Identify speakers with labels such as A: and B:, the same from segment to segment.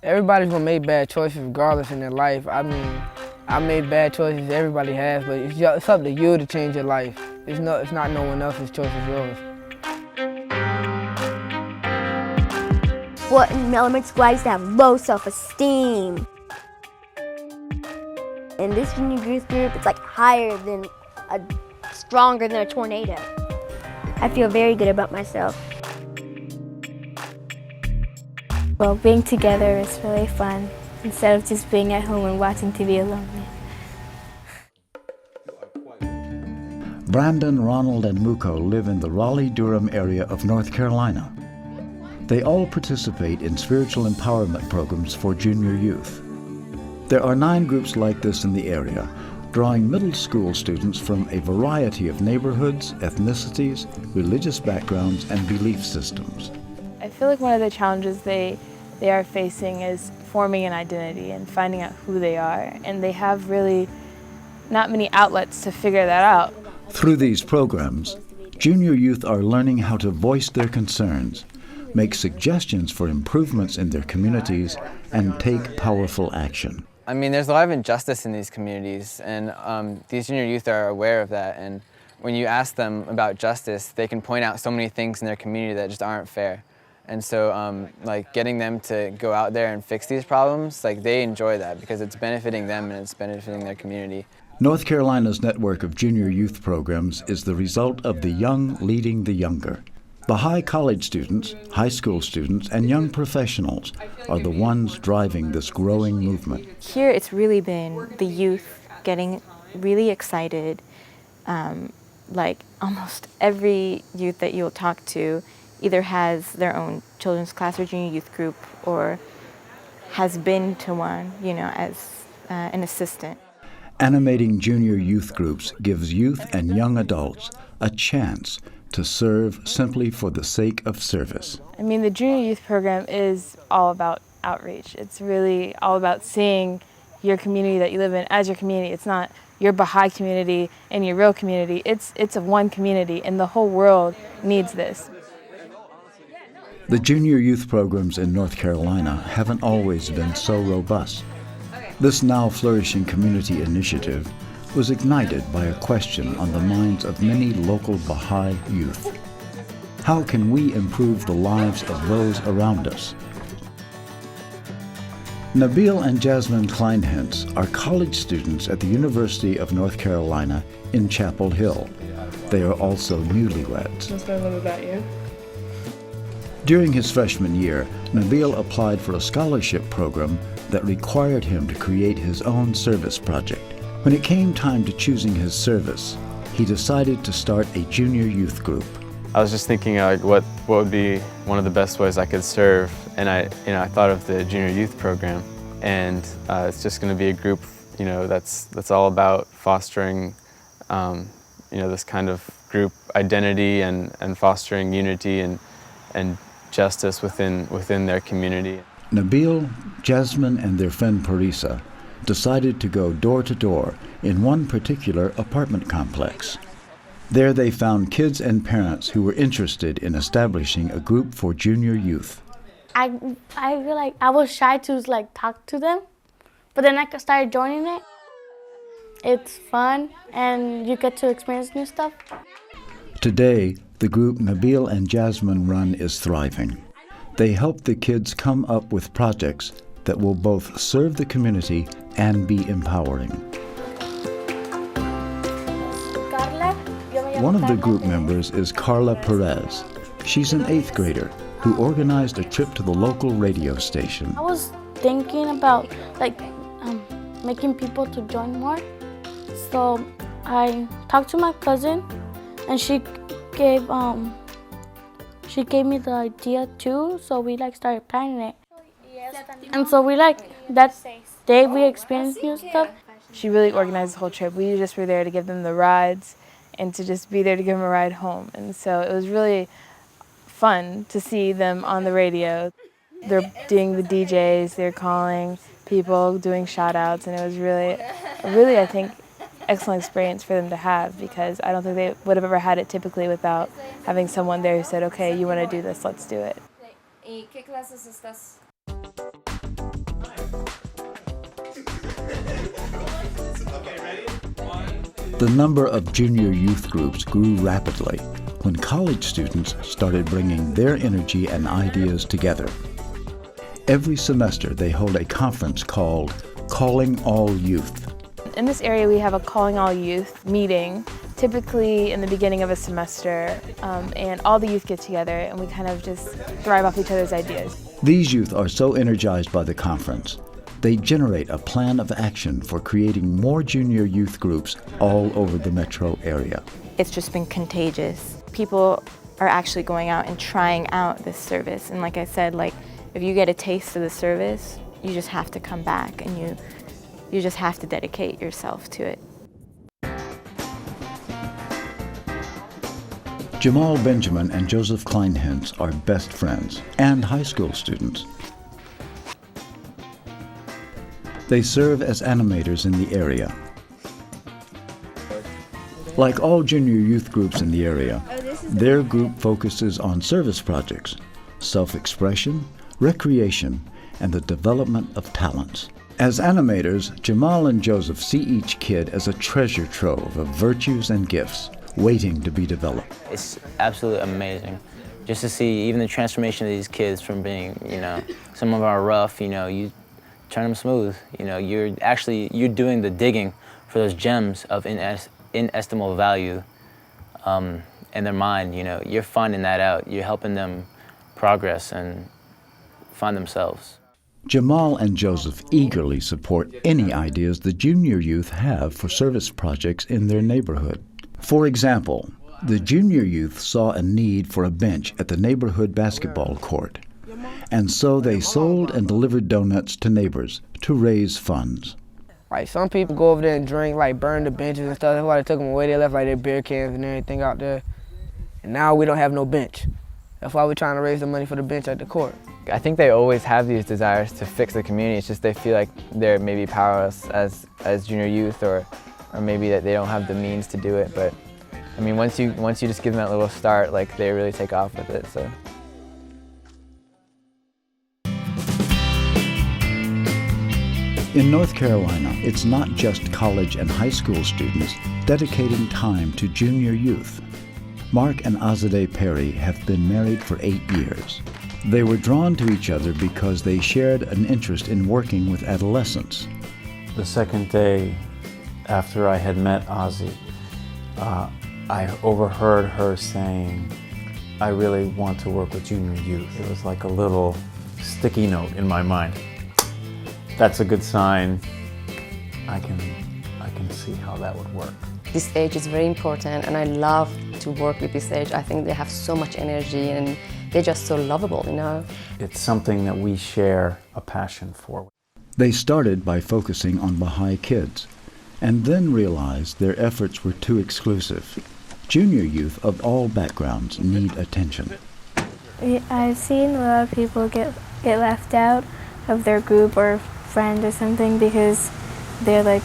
A: Everybody's gonna make bad choices regardless in their life. I mean, I made bad choices, everybody has, but it's up to you to change your life. It's not no one else's choice, it's yours.
B: Well, in elementary school, I used to have low self-esteem. In this junior youth group, it's like stronger than a tornado. I feel very good about myself.
C: Well, being together is really fun, instead of just being at home and watching TV alone.
D: Brandon, Ronald, and Muko live in the Raleigh-Durham area of North Carolina. They all participate in spiritual empowerment programs for junior youth. There are 9 groups like this in the area, drawing middle school students from a variety of neighborhoods, ethnicities, religious backgrounds, and belief systems.
C: I feel like one of the challenges they are facing is forming an identity and finding out who they are, and they have really not many outlets to figure that out.
D: Through these programs, junior youth are learning how to voice their concerns, make suggestions for improvements in their communities, and take powerful action.
E: I mean, there's a lot of injustice in these communities, and these junior youth are aware of that. And when you ask them about justice, they can point out so many things in their community that just aren't fair. And so, like, getting them to go out there and fix these problems, like, they enjoy that because it's benefiting them and it's benefiting their community.
D: North Carolina's network of junior youth programs is the result of the young leading the younger. Baha'i college students, high school students, and young professionals are the ones driving this growing movement.
F: Here it's really been the youth getting really excited. Like almost every youth that you'll talk to either has their own children's class or junior youth group or has been to one, as an assistant.
D: Animating junior youth groups gives youth and young adults a chance to serve simply for the sake of service.
C: I mean, the junior youth program is all about outreach. It's really all about seeing your community that you live in as your community. It's not your Baha'i community and your real community. It's a one community, and the whole world needs this.
D: The junior youth programs in North Carolina haven't always been so robust. This now flourishing community initiative was ignited by a question on the minds of many local Baha'i youth. How can we improve the lives of those around us? Nabil and Jasmine Kleinhentz are college students at the University of North Carolina in Chapel Hill. They are also newlyweds.
C: Let's learn a little about you.
D: During his freshman year, Nabil applied for a scholarship program that required him to create his own service project. When it came time to choosing his service, he decided to start a junior youth group.
G: I was just thinking what would be one of the best ways I could serve, and I thought of the junior youth program, and it's just going to be a group that's all about fostering this kind of group identity and fostering unity and justice within their community.
D: Nabil, Jasmine, and their friend Parisa decided to go door to door in one particular apartment complex. There they found kids and parents who were interested in establishing a group for junior youth.
H: I feel like I was shy to talk to them, but then I started joining it. It's fun and you get to experience new stuff.
D: Today, the group Nabil and Jasmine run is thriving. They help the kids come up with projects that will both serve the community and be empowering. One of the group members is Carla Perez. She's an 8th grader who organized a trip to the local radio station.
H: I was thinking about making people to join more. So I talked to my cousin and she gave me the idea too, so we started planning it. And so that day we experienced new stuff.
C: She really organized the whole trip. We just were there to give them the rides and to just be there to give them a ride home. And so it was really fun to see them on the radio. They're doing the DJs, they're calling people, doing shout outs, and it was really, I think, excellent experience for them to have, because I don't think they would have ever had it typically without having someone there who said, okay, you want to do this, let's do it.
D: The number of junior youth groups grew rapidly when college students started bringing their energy and ideas together. Every semester they hold a conference called Calling All Youth.
C: In this area we have a Calling All Youth meeting, typically in the beginning of a semester, and all the youth get together and we kind of just thrive off each other's ideas.
D: These youth are so energized by the conference, they generate a plan of action for creating more junior youth groups all over the metro area.
F: It's just been contagious. People are actually going out and trying out this service. And like I said, if you get a taste of the service, you just have to come back and you just have to dedicate yourself to it.
D: Jamal Benjamin and Joseph Kleinhens are best friends and high school students. They serve as animators in the area. Like all junior youth groups in the area, their group focuses on service projects, self-expression, recreation, and the development of talents. As animators, Jamal and Joseph see each kid as a treasure trove of virtues and gifts waiting to be developed.
I: It's absolutely amazing just to see even the transformation of these kids from being, some of them are rough, you turn them smooth. You're doing the digging for those gems of inestimable value in their mind. You're finding that out. You're helping them progress and find themselves.
D: Jamal and Joseph eagerly support any ideas the junior youth have for service projects in their neighborhood. For example, the junior youth saw a need for a bench at the neighborhood basketball court, and so they sold and delivered donuts to neighbors to raise funds.
A: Like some people go over there and drink, burn the benches and stuff. That's why they took them away. They left their beer cans and everything out there. And now we don't have no bench. That's why we're trying to raise the money for the bench at the court.
E: I think they always have these desires to fix the community. It's just they feel like they're maybe powerless as junior youth, or maybe that they don't have the means to do it. But I mean, once you just give them that little start, they really take off with it. So.
D: In North Carolina, it's not just college and high school students dedicating time to junior youth. Mark and Azadeh Perry have been married for 8 years. They were drawn to each other because they shared an interest in working with adolescents.
J: The second day after I had met Ozzy, I overheard her saying, "I really want to work with junior youth." It was like a little sticky note in my mind. That's a good sign. I can see how that would work.
K: This age is very important, and I love to work with this age. I think they have so much energy and they're just so lovable,
J: It's something that we share a passion for.
D: They started by focusing on Baha'i kids, and then realized their efforts were too exclusive. Junior youth of all backgrounds need attention.
L: I've seen a lot of people get left out of their group or friend or something because they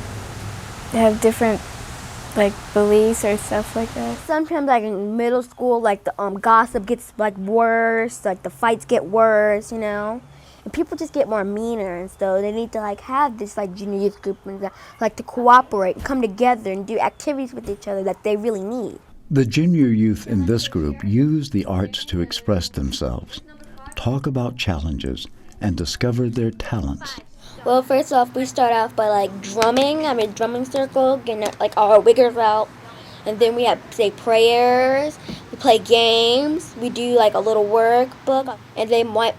L: have different beliefs or stuff like that.
B: Sometimes in middle school, the gossip gets worse, the fights get worse, and people just get more meaner, and so they need to have this junior youth group and to cooperate and come together and do activities with each other that they really need.
D: The junior youth in this group use the arts to express themselves, talk about challenges, and discover their talents.
B: Well, first off, we start off by drumming. I'm in a drumming circle, getting all our wiggers out, and then we say prayers. We play games. We do a little workbook, and they might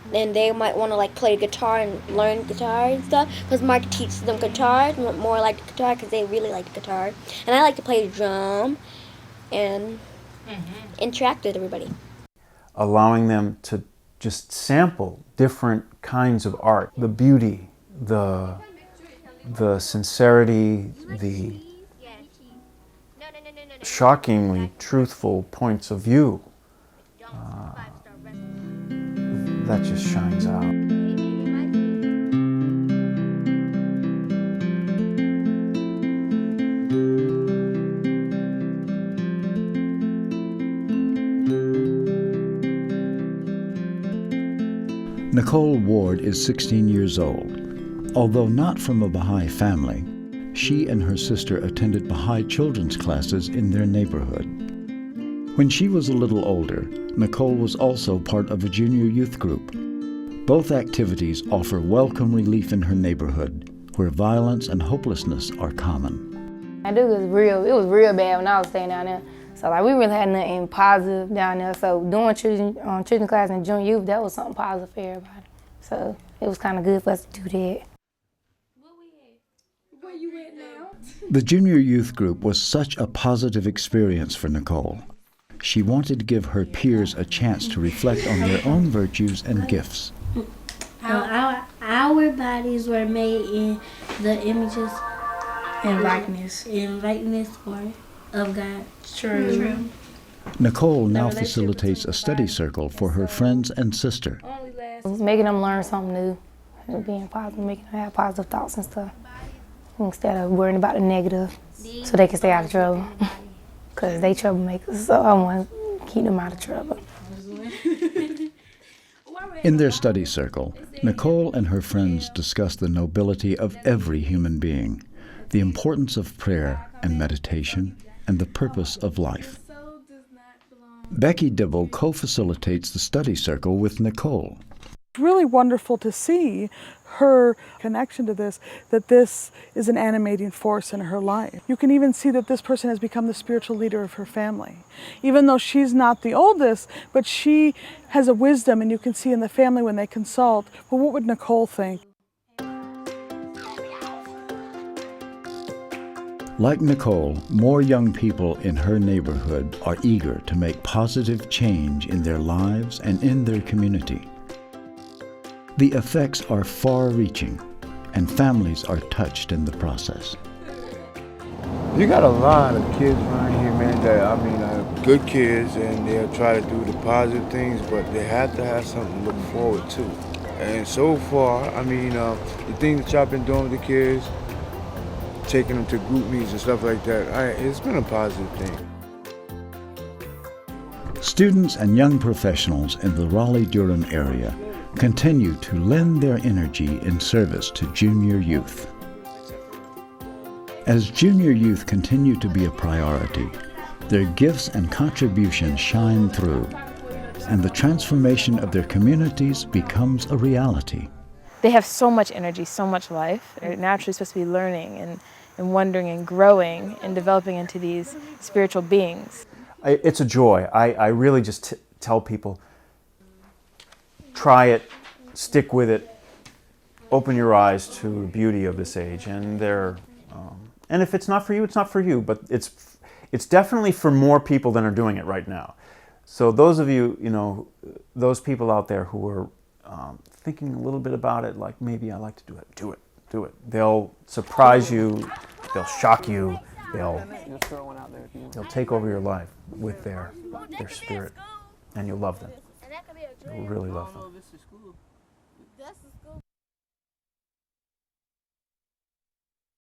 B: want to play guitar and learn guitar and stuff. Because Mark teaches them guitar, more like the guitar because they really like the guitar, and I like to play the drum and interact with everybody.
J: Allowing them to just sample different kinds of art, the beauty, the sincerity, the shockingly truthful points of view. That just shines out.
D: Nicole Ward is 16 years old. Although not from a Baha'i family, she and her sister attended Baha'i children's classes in their neighborhood. When she was a little older, Nicole was also part of a junior youth group. Both activities offer welcome relief in her neighborhood, where violence and hopelessness are common.
M: It was real bad when I was staying down there. So like we really had nothing positive down there. So doing children's class and junior youth, that was something positive for everybody. So it was kind of good for us to do that.
N: Where you at now?
D: The junior youth group was such a positive experience for Nicole. She wanted to give her peers a chance to reflect on their own virtues and gifts.
N: Our bodies were made in the images and likeness of God. True.
D: Nicole now facilitates a study circle for her friends and sister.
M: Making them learn something new, and being positive, making them have positive thoughts and stuff, instead of worrying about the negative, so they can stay out of trouble. Because they troublemakers, so I want to keep them out of trouble.
D: In their study circle, Nicole and her friends discuss the nobility of every human being, the importance of prayer and meditation, and the purpose of life. Becky Dibble co-facilitates the study circle with Nicole.
O: It's really wonderful to see her connection to this, that this is an animating force in her life. You can even see that this person has become the spiritual leader of her family. Even though she's not the oldest, but she has a wisdom, and you can see in the family when they consult, well, what would Nicole think?
D: Like Nicole, more young people in her neighborhood are eager to make positive change in their lives and in their community. The effects are far-reaching, and families are touched in the process.
P: You got a lot of kids around here, man, that, are good kids, and they'll try to do the positive things, but they have to have something to look forward to. And so far, the things that y'all been doing with the kids, taking them to group meetings and stuff like that, it's been a positive thing.
D: Students and young professionals in the Raleigh-Durham area continue to lend their energy in service to junior youth. As junior youth continue to be a priority, their gifts and contributions shine through, and the transformation of their communities becomes a reality.
C: They have so much energy, so much life. They're naturally supposed to be learning and wondering and growing and developing into these spiritual beings.
J: It's a joy. I really just tell people, try it, stick with it, open your eyes to the beauty of this age. And and if it's not for you, it's not for you. But it's definitely for more people than are doing it right now. So those of you, those people out there who are thinking a little bit about it, like maybe I like to do it, do it. They'll surprise you, they'll shock you, they'll take over your life with their spirit, and you'll love them. You'll really love them.